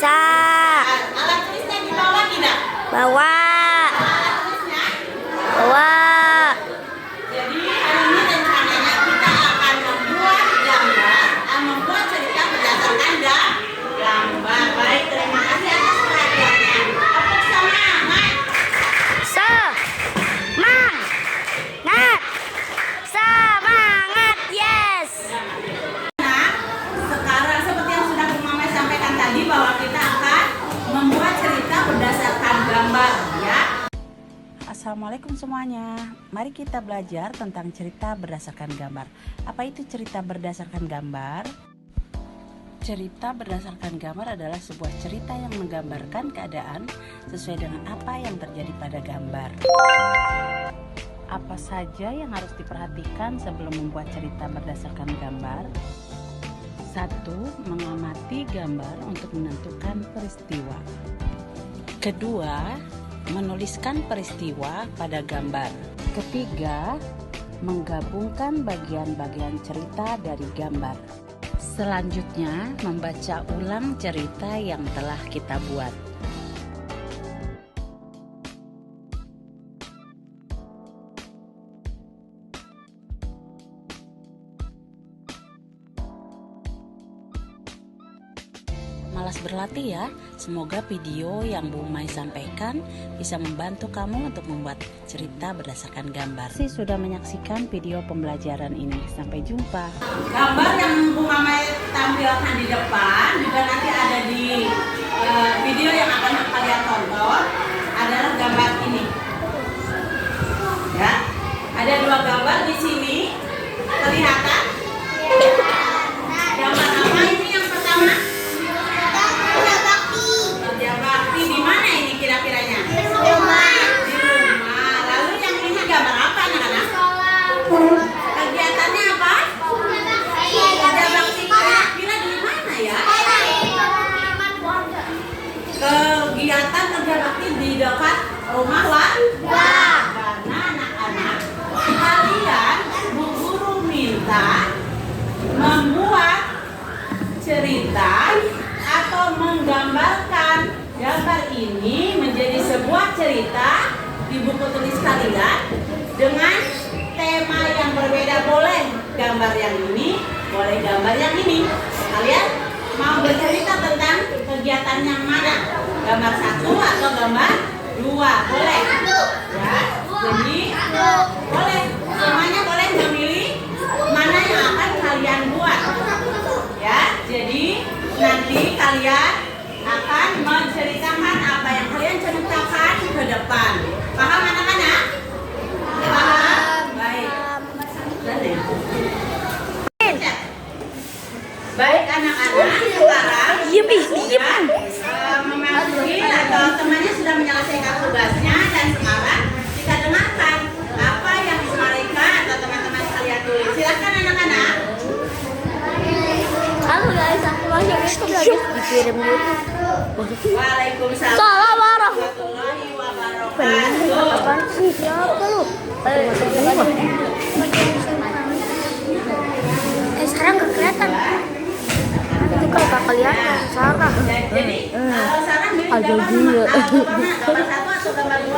Bisa. Alat tulisnya dibawa tidak? Bawa. Alat tulisnya? Bawa. Jadi hari ini rencananya kita akan membuat gambar, membuat cerita berdasarkan gambar. Baik, terima kasih atas perhatiannya. Tepuk semangat. Semangat. Semangat. Yes. Nah, sekarang seperti yang sudah Bu Mame sampaikan tadi bahwa kita akan membuat cerita berdasarkan gambar, ya. Assalamualaikum semuanya. Mari kita belajar tentang cerita berdasarkan gambar. Apa itu cerita berdasarkan gambar? Cerita berdasarkan gambar adalah sebuah cerita yang menggambarkan keadaan sesuai dengan apa yang terjadi pada gambar. Apa saja yang harus diperhatikan sebelum membuat cerita berdasarkan gambar? 1. Mengamati gambar untuk menentukan peristiwa. Kedua, menuliskan peristiwa pada gambar. Ketiga, menggabungkan bagian-bagian cerita dari gambar. Selanjutnya, membaca ulang cerita yang telah kita buat. Malas berlatih ya. Semoga video yang Bu Mai sampaikan bisa membantu kamu untuk membuat cerita berdasarkan gambar. Sudah menyaksikan video pembelajaran ini. Sampai jumpa. Gambar yang Bu Mame tampilkan di depan juga nanti ada di video yang akan kalian tonton adalah gambar ini. Ya, ada dua gambar di sini. Kelihatan? Gambar apa ini yang pertama? Kerja bakti di mana ini kira-kiranya? Di rumah. Lalu yang ini gambar apa anak-anak? Kegiatannya apa? Kerja bakti kira-kira di mana ya? Kegiatan kerja bakti di dekat rumah warga. Karena anak-anak kalian Bu Guru minta membuat cerita atau menggambarkan gambar ini menjadi sebuah cerita di buku tulis kalian dengan tema yang berbeda. Boleh gambar yang ini, boleh gambar yang ini. Kalian mau bercerita tentang kegiatan yang mana? Gambar 1 atau gambar 2? Boleh? Ya. Jadi boleh, semuanya boleh memilih mana yang akan kalian buat. Ya, jadi nanti kalian akan menceritakan apa yang kalian ceritakan ke depan. Paham anak-anak? Paham? Baik. Baik anak-anak, sekarang sudah memasuki atau temannya sudah menyelesaikan tugasnya dan sekarang kita dengarkan apa yang Bu Malika atau teman-teman kalian tulis. Silakan anak-anak. Halo guys, aku masih dikirim gitu. Waalaikumsalam Salam warahmatullahi wabarakatuh. Apaan sih? Siapa lu? Sekarang gak kelihatan. Itu kalau gak kelihatan, Sarah. Jadi kalau Sarah milih Ada gambar juga. gambar 1 atau gambar 2?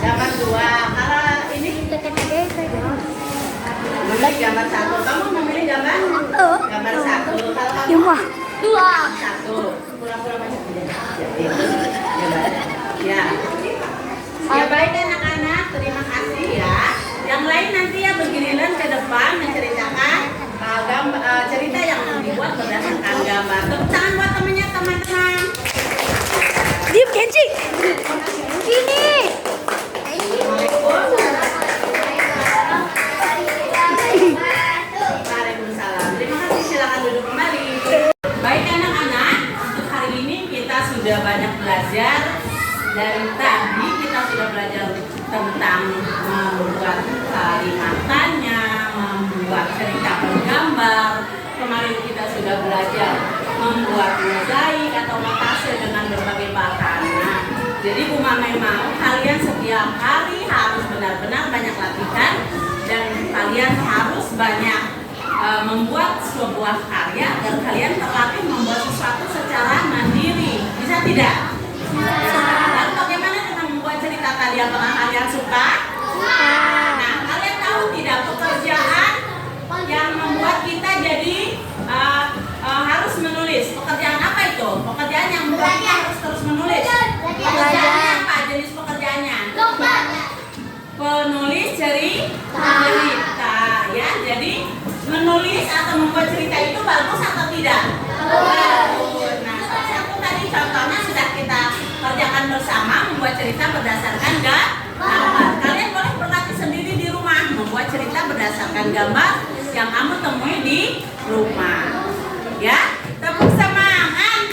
Gambar 2. Kalau ini memilih gambar 1. Kamu memilih gambar? Gambar 1. Kalau kamu? Wah, 1. Pura-pura banyak. Ya. Ya baik anak-anak, terima kasih ya. Yang lain nanti ya bergiliran ke depan menceritakan cerita yang dibuat berdasarkan gambar. Tepuk tangan buat teman-teman. Diam Kenji. Gini. Waalaikumsalam. Terima kasih, silakan duduk kembali. Baik anak-anak, untuk hari ini kita sudah banyak belajar. Dari tadi kita sudah belajar tentang membuat kalimatannya, membuat cerita bergambar. Kemarin kita sudah belajar membuat mozaik atau montase dengan berbagai bahan. Nah, jadi Bu Mame mau kalian setiap hari harus benar-benar banyak latihan dan kalian harus banyak membuat sebuah karya agar kalian terlatih membuat sesuatu secara mandiri. Bisa tidak? Lalu bagaimana dengan membuat cerita tadi yang pernah kalian suka? Nah, kalian tahu tidak pekerjaan yang membuat kita jadi harus menulis? Pekerjaan apa itu? Pekerjaan yang membuat kita harus terus menulis. Pekerjaannya apa? Jenis pekerjaannya? Penulis cerita, ya. Jadi menulis atau membuat cerita itu bagus atau tidak? Bagus. Nah, satu tadi contohnya sudah kita kerjakan bersama, membuat cerita berdasarkan gambar. Kalian boleh berlatih sendiri di rumah membuat cerita berdasarkan gambar yang kamu temui di rumah. Ya, tepuk semangat.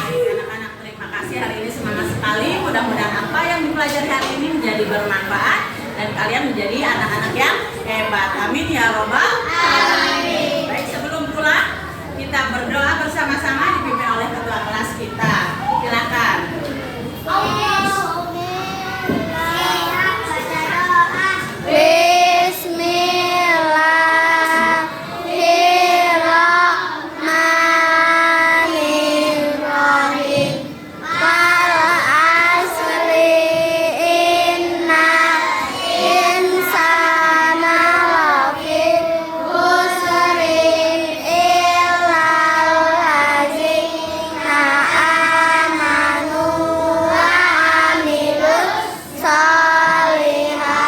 Anak-anak, terima kasih, hari ini semangat sekali. Mudah-mudahan apa yang dipelajari hari ini menjadi bermanfaat dan kalian menjadi anak-anak yang hebat. Amin ya robbal alamin. Baik, sebelum pulang kita berdoa bersama-sama dipimpin oleh ketua kelas kita. Silakan. Bismillahirrahmanirrahim. Wal asri inna insana lafi khusrin illal ladzina amanu wa amilus solihati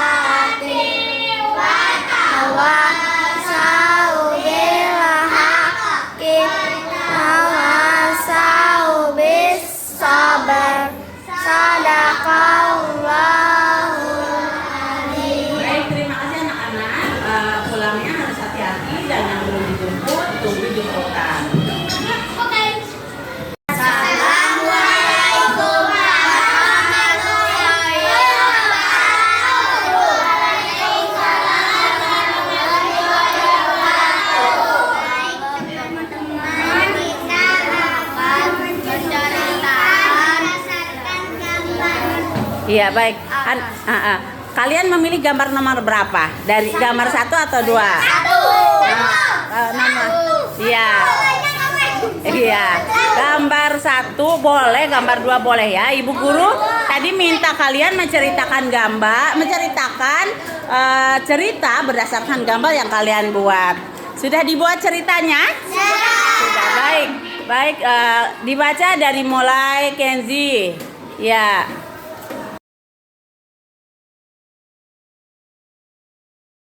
wa tawassaw bil haqqi tawassaw bis sabar. Sadaqallahul azim. Baik, terima kasih anak-anak. Pulangnya harus hati-hati dan yang belum dijemput tunggu jemputan. Assalamualaikum warahmatullahi wabarakatuh. Teman-teman, kita akan menceritakan gambar. Iya, baik. Kalian memilih gambar nomor berapa? Dari gambar 1 atau 2? Nomor. Iya. Iya. Gambar 1 boleh, gambar 2 boleh ya. Ibu guru tadi minta kalian menceritakan cerita berdasarkan gambar yang kalian buat. Sudah dibuat ceritanya? Sudah, baik. Baik, dibaca dari mulai Kenzi. Ya.